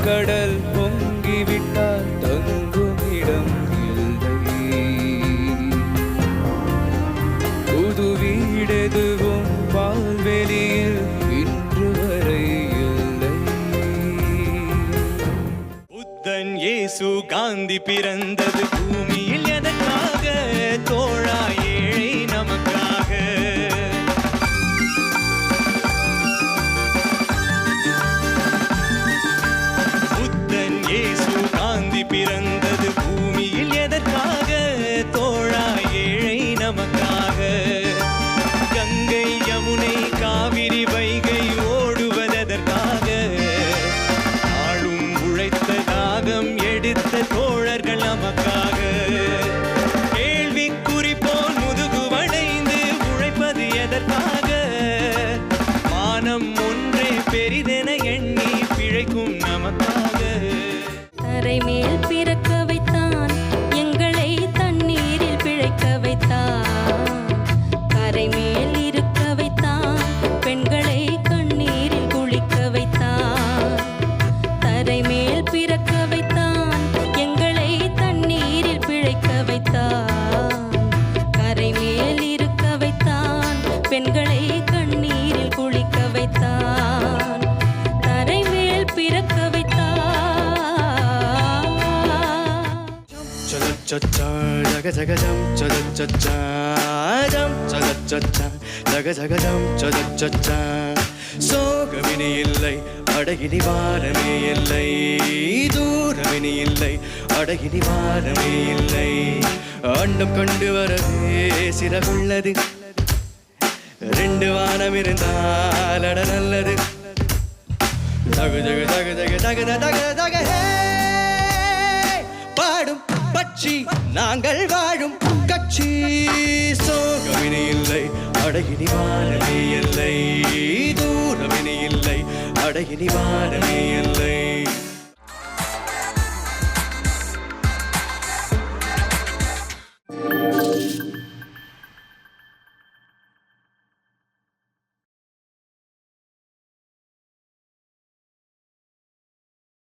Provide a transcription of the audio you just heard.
கடல் பொங்கிவிட்டால் தங்கும் இடம் இல்லை. புது வீடெதுவும் பால்வெளியில் இன்று வரை இல்லை. புத்தன் இயேசு காந்தி பிறந்தது பூமியில் எதற்காக? தோழா ஏழை நமக்காக. புத்தன் இயேசு காந்தி பிறந்தது பூமியில் எதற்காக? தோழா ஏழை நமக்காக. கங்கை யமுனை காவிரி வைகை ஓடுவதற்காக? ஆளும் உழைத்த தாகம் எடுத்த தோழர்கள் நமக்காக. கேள்விக்குறி போல் முதுகுவடைந்து உழைப்பது எதற்காக? மானம் ஒன்றே பெரிதென எண்ணி பிழைக்கும் நமக்காக. தரை மேல் பிறக்க வைத்தான், எங்களை தண்ணீரில் பிழைக்க வைத்தான். கரை மேல் இருக்க வைத்தான், பெண்களை கண்ணீரில் குளிக்க வைத்தான். தரை மேல் பிறக்க வைத்தான், எங்களை தண்ணீரில் பிழைக்க வைத்தான். கரை மேல் இருக்க வைத்தான், பெண்களை கண்ணீரில் குளிக்க வைத்தான். தரை மேல் பிறக்க வைத்தான். ஜக ஜகஜம் ஜம் ஜக ஜகஜம் சோகமினி இல்லை அடகினி வாரமே இல்லை. தூரமினி இல்லை அடகினி வாரமே இல்லை. அண்டம் கொண்டு வரவே சிறகுள்ளது, ரெண்டு வானம் இருந்தால் அட நல்லது. தகு தகு தகு தகு தகு தகு தகு பாடும் பட்சி நாங்கள் வாழும் கட்சி. சோகமினி இல்லை அடகினி வாரமே இல்லை. தூரமினி இல்லை அடகினி வாரமே இல்லை.